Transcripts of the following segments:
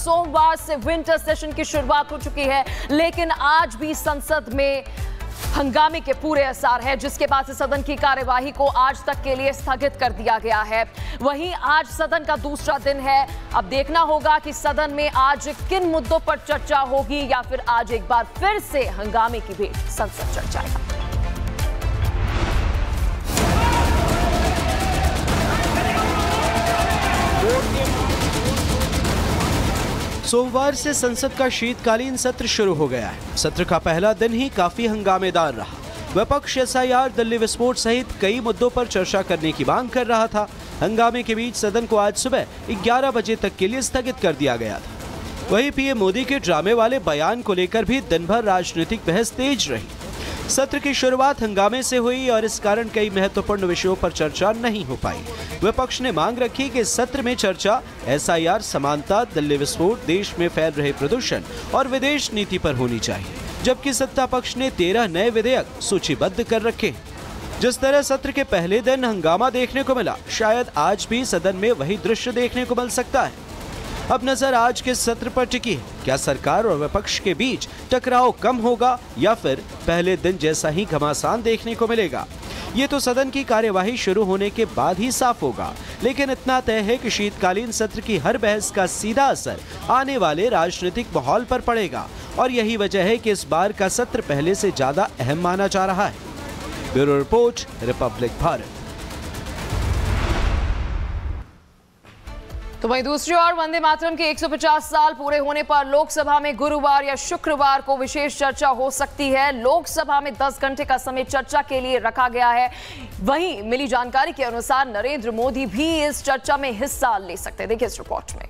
सोमवार से winter session की शुरुआत हो चुकी है, लेकिन आज भी संसद में हंगामे के पूरे असर है, जिसके बाद से सदन की कार्यवाही को आज तक के लिए स्थगित कर दिया गया है। वहीं आज सदन का दूसरा दिन है। अब देखना होगा कि सदन में आज किन मुद्दों पर चर्चा होगी, या फिर आज एक बार फिर से हंगामे की भेंट संसद चढ़ जाएगा। सोमवार से संसद का शीतकालीन सत्र शुरू हो गया है। सत्र का पहला दिन ही काफी हंगामेदार रहा। विपक्ष एसआईआर, दिल्ली विस्फोट सहित कई मुद्दों पर चर्चा करने की मांग कर रहा था। हंगामे के बीच सदन को आज सुबह 11 बजे तक के लिए स्थगित कर दिया गया था। वहीं पीएम मोदी के ड्रामे वाले बयान को लेकर भी दिन भर राजनीतिक बहस तेज रही। सत्र की शुरुआत हंगामे से हुई और इस कारण कई महत्वपूर्ण विषयों पर चर्चा नहीं हो पाई। विपक्ष ने मांग रखी कि सत्र में चर्चा एसआईआर, समानता, दिल्ली विस्फोट, देश में फैल रहे प्रदूषण और विदेश नीति पर होनी चाहिए, जबकि सत्ता पक्ष ने 13 नए विधेयक सूचीबद्ध कर रखे। जिस तरह सत्र के पहले दिन हंगामा देखने को मिला, शायद आज भी सदन में वही दृश्य देखने को मिल सकता है। अब नजर आज के सत्र पर टिकी है। क्या सरकार और विपक्ष के बीच टकराव कम होगा या फिर पहले दिन जैसा ही घमासान देखने को मिलेगा? ये तो सदन की कार्यवाही शुरू होने के बाद ही साफ होगा, लेकिन इतना तय है कि शीतकालीन सत्र की हर बहस का सीधा असर आने वाले राजनीतिक माहौल पर पड़ेगा, और यही वजह है कि इस बार का सत्र पहले से ज्यादा अहम माना जा रहा है। Bureau report, Republic Bharat. तो वहीं दूसरी ओर वंदे मातरम के 150 साल पूरे होने पर लोकसभा में गुरुवार या शुक्रवार को विशेष चर्चा हो सकती है। लोकसभा में 10 घंटे का समय चर्चा के लिए रखा गया है। वहीं मिली जानकारी के अनुसार नरेंद्र मोदी भी इस चर्चा में हिस्सा ले सकते हैं। देखिए इस रिपोर्ट में।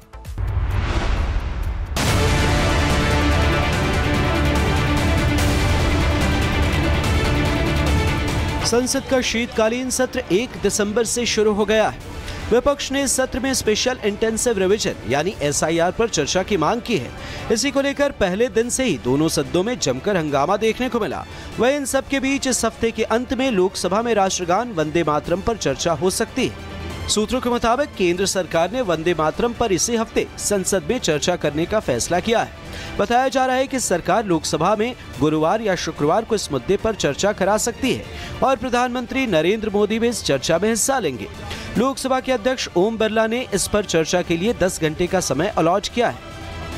संसद का शीतकालीन सत्र 1 दिसंबर से शुरू हो गया है। विपक्ष ने इस सत्र में स्पेशल इंटेंसिव रिवीजन यानी एसआईआर पर चर्चा की मांग की है। इसी को लेकर पहले दिन से ही दोनों सदनों में जमकर हंगामा देखने को मिला। वहीं इन सब के बीच इस हफ्ते के अंत में लोकसभा में राष्ट्रगान वंदे मातरम पर चर्चा हो सकती है। सूत्रों के मुताबिक केंद्र सरकार ने वंदे मातरम पर इसी हफ्ते संसद में चर्चा करने का फैसला किया है। बताया जा रहा है कि सरकार लोकसभा में गुरुवार या शुक्रवार को इस मुद्दे पर चर्चा करा सकती है और प्रधानमंत्री नरेंद्र मोदी भी इस चर्चा में हिस्सा लेंगे। लोकसभा के अध्यक्ष ओम बिरला ने इस पर चर्चा के लिए 10 घंटे का समय अलॉट किया है।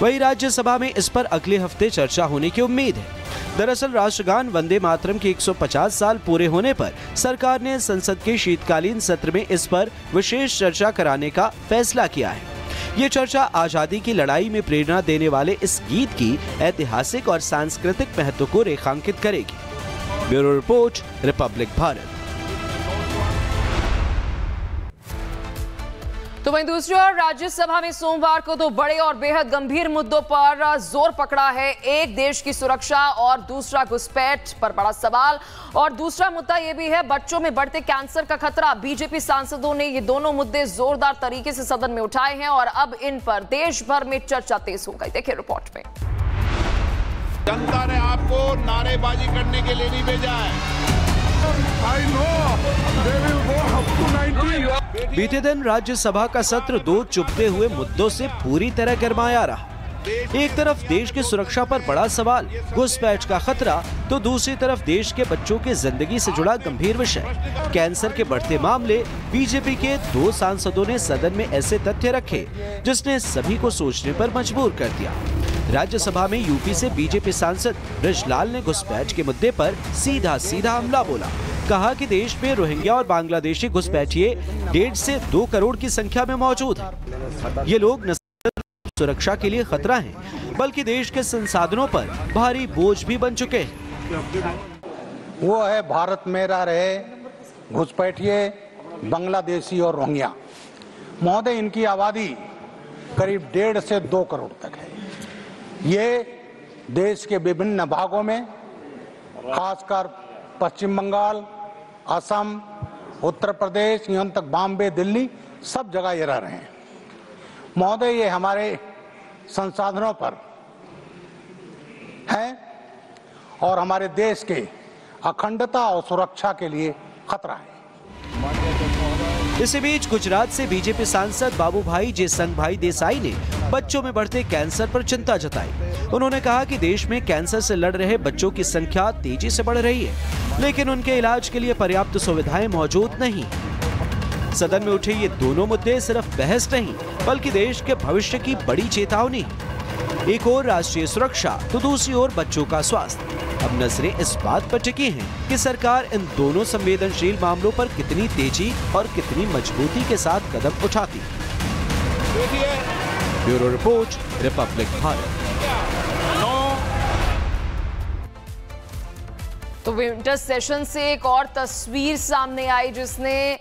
वहीं राज्यसभा में इस पर अगले हफ्ते चर्चा होने की उम्मीद है। दरअसल राष्ट्रगान वंदे मातरम के 150 साल पूरे होने पर सरकार ने संसद के शीतकालीन सत्र में इस पर विशेष चर्चा कराने का फैसला किया है। ये चर्चा आजादी की लड़ाई में प्रेरणा देने वाले इस गीत की ऐतिहासिक और सांस्कृतिक महत्व को रेखांकित करेगी। Bureau report, Republic Bharat. तो वहीं दूसरी ओर राज्यसभा में सोमवार को दो बड़े और बेहद गंभीर मुद्दों पर जोर पकड़ा है। एक देश की सुरक्षा और दूसरा घुसपैठ पर बड़ा सवाल, और दूसरा मुद्दा यह भी है बच्चों में बढ़ते कैंसर का खतरा। बीजेपी सांसदों ने ये दोनों मुद्दे जोरदार तरीके से सदन में उठाए हैं और अब इन पर देश भर में चर्चा तेज हो गई। देखिए रिपोर्ट में। जनता ने आपको नारेबाजी करने के लिए नहीं भेजा है। बीते दिन राज्यसभा का सत्र दो चुभते हुए मुद्दों से पूरी तरह गरमाया रहा। एक तरफ देश की सुरक्षा पर बड़ा सवाल, घुसपैठ का खतरा, तो दूसरी तरफ देश के बच्चों की जिंदगी से जुड़ा गंभीर विषय, कैंसर के बढ़ते मामले। बीजेपी के 2 सांसदों ने सदन में ऐसे तथ्य रखे जिसने सभी को सोचने पर मजबूर कर दिया। राज्यसभा में यूपी से बीजेपी सांसद बृजलाल ने घुसपैठ के मुद्दे पर सीधा हमला बोला। कहा कि देश में रोहिंग्या और बांग्लादेशी घुसपैठिए 1.5 से 2 करोड़ की संख्या में मौजूद हैं। ये लोग न सिर्फ सुरक्षा के लिए खतरा हैं, बल्कि देश के संसाधनों पर भारी बोझ भी बन चुके हैं। वो है भारत में रह रहे घुसपैठिए बांग्लादेशी और रोहिंग्या। महोदय, इनकी आबादी करीब 1.5 से 2 करोड़ तक है। ये देश के विभिन्न भागों में, खासकर पश्चिम बंगाल, असम, उत्तर प्रदेश, यहाँ तक बॉम्बे, दिल्ली, सब जगह ये रह रहे हैं। महोदय, ये हमारे संसाधनों पर है और हमारे देश के अखंडता और सुरक्षा के लिए खतरा है। इसी बीच गुजरात से बीजेपी सांसद बाबूभाई जेसंघभाई देसाई ने बच्चों में बढ़ते कैंसर पर चिंता जताई। उन्होंने कहा कि देश में कैंसर से लड़ रहे बच्चों की संख्या तेजी से बढ़ रही है, लेकिन उनके इलाज के लिए पर्याप्त सुविधाएं मौजूद नहीं। सदन में उठे ये दोनों मुद्दे सिर्फ बहस नहीं, बल्कि देश के भविष्य की बड़ी चेतावनी। एक ओर राष्ट्रीय सुरक्षा तो दूसरी ओर बच्चों का स्वास्थ्य। अब नजरें इस बात पर टिकी हैं कि सरकार इन दोनों संवेदनशील मामलों पर कितनी तेजी और कितनी मजबूती के साथ कदम उठाती है। Bureau report, Republic Bharat. तो विंटर सेशन से एक और तस्वीर सामने आई जिसने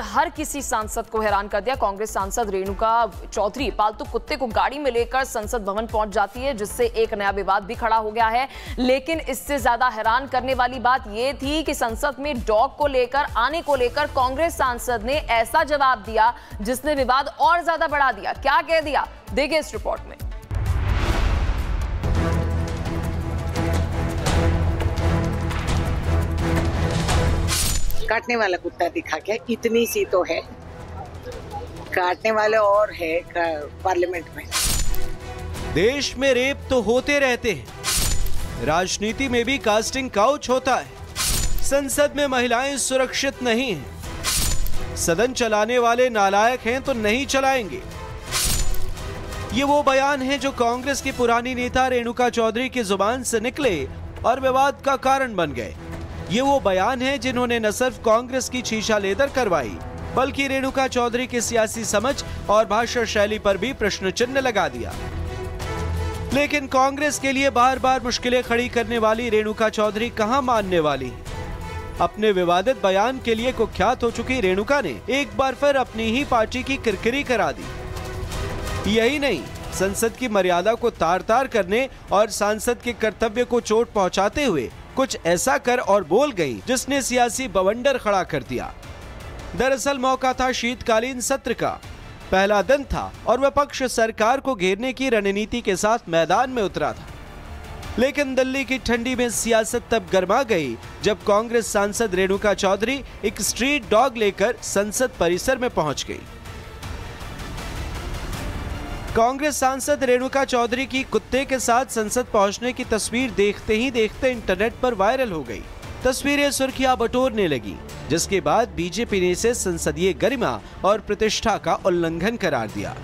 हर किसी सांसद को हैरान कर दिया। कांग्रेस सांसद रेणुका चौधरी पालतू कुत्ते को गाड़ी में लेकर संसद भवन पहुंच जाती है, जिससे एक नया विवाद भी खड़ा हो गया है। लेकिन इससे ज्यादा हैरान करने वाली बात यह थी कि संसद में डॉग को लेकर आने को लेकर कांग्रेस सांसद ने ऐसा जवाब दिया जिसने विवाद और ज्यादा बढ़ा दिया। क्या कह दिया, देखिए इस रिपोर्ट में। काटने वाला कुत्ता दिखा के इतनी सी तो है, काटने वाले और है पार्लियामेंट में। देश में रेप तो होते रहते हैं, राजनीति में भी कास्टिंग काउच होता है। संसद में महिलाएं सुरक्षित नहीं हैं। सदन चलाने वाले नालायक हैं तो नहीं चलाएंगे। ये वो बयान हैं जो कांग्रेस की पुरानी नेता रेणुका चौधरी की जुबान से निकले और विवाद का कारण बन गए। ये वो बयान है जिन्होंने न सिर्फ कांग्रेस की शीशा लेदर करवाई, बल्कि रेणुका चौधरी की सियासी समझ और भाषा शैली पर भी प्रश्न चिन्ह लगा दिया। लेकिन कांग्रेस के लिए बार बार मुश्किलें खड़ी करने वाली रेणुका चौधरी कहां मानने वाली? अपने विवादित बयान के लिए कुख्यात हो चुकी रेणुका ने एक बार फिर अपनी ही पार्टी की किरकिरी करा दी। यही नहीं, संसद की मर्यादा को तार तार करने और सांसद के कर्तव्य को चोट पहुंचाते हुए कुछ ऐसा कर और बोल गई जिसने सियासी बवंडर खड़ा कर दिया। दरअसल मौका था शीतकालीन सत्र का, पहला दिन था और विपक्ष सरकार को घेरने की रणनीति के साथ मैदान में उतरा था। लेकिन दिल्ली की ठंडी में सियासत तब गर्मा गई जब कांग्रेस सांसद रेणुका चौधरी एक स्ट्रीट डॉग लेकर संसद परिसर में पहुंच गई। कांग्रेस सांसद रेणुका चौधरी की कुत्ते के साथ संसद पहुंचने की तस्वीर देखते ही देखते इंटरनेट पर वायरल हो गई। तस्वीरें सुर्खियां बटोरने लगी, जिसके बाद बीजेपी ने इसे संसदीय गरिमा और प्रतिष्ठा का उल्लंघन करार दिया।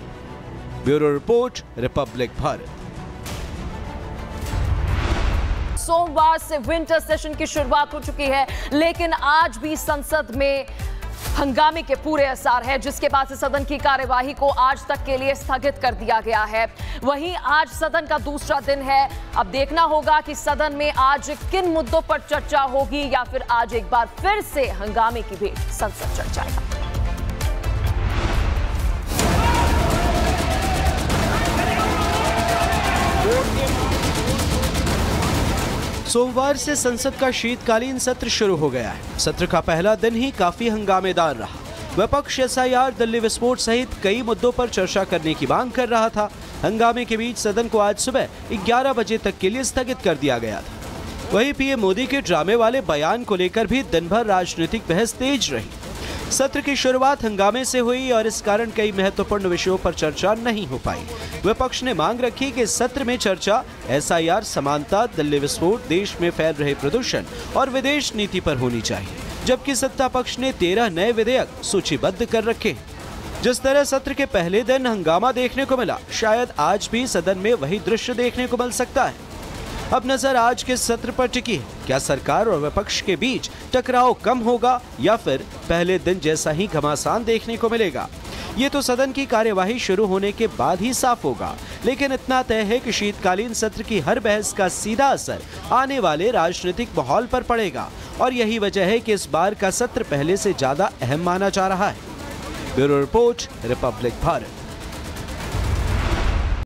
Bureau report, Republic Bharat. सोमवार से विंटर सेशन की शुरुआत हो चुकी है, लेकिन आज भी संसद में हंगामे के पूरे असर है, जिसके बाद से सदन की कार्यवाही को आज तक के लिए स्थगित कर दिया गया है। वहीं आज सदन का दूसरा दिन है। अब देखना होगा कि सदन में आज किन मुद्दों पर चर्चा होगी, या फिर आज एक बार फिर से हंगामे की भेंट संसद चढ़ जाएगा। सोमवार से संसद का शीतकालीन सत्र शुरू हो गया है। सत्र का पहला दिन ही काफी हंगामेदार रहा। विपक्ष एसआईआर, दिल्ली विस्फोट सहित कई मुद्दों पर चर्चा करने की मांग कर रहा था। हंगामे के बीच सदन को आज सुबह 11 बजे तक के लिए स्थगित कर दिया गया था। वहीं पीएम मोदी के ड्रामे वाले बयान को लेकर भी दिन भर राजनीतिक बहस तेज रही। सत्र की शुरुआत हंगामे से हुई और इस कारण कई महत्वपूर्ण विषयों पर चर्चा नहीं हो पाई। विपक्ष ने मांग रखी कि सत्र में चर्चा एसआईआर, समानता, दिल्ली विस्फोट, देश में फैल रहे प्रदूषण और विदेश नीति पर होनी चाहिए, जबकि सत्ता पक्ष ने 13 नए विधेयक सूचीबद्ध कर रखे। जिस तरह सत्र के पहले दिन हंगामा देखने को मिला, शायद आज भी सदन में वही दृश्य देखने को मिल सकता है। अब नजर आज के सत्र पर टिकी है। क्या सरकार और विपक्ष के बीच टकराव कम होगा या फिर पहले दिन जैसा ही घमासान देखने को मिलेगा? ये तो सदन की कार्यवाही शुरू होने के बाद ही साफ होगा। लेकिन इतना तय है कि शीतकालीन सत्र की हर बहस का सीधा असर आने वाले राजनीतिक माहौल पर पड़ेगा, और यही वजह है कि इस बार का सत्र पहले से ज्यादा अहम माना जा रहा है। Bureau report, Republic Bharat.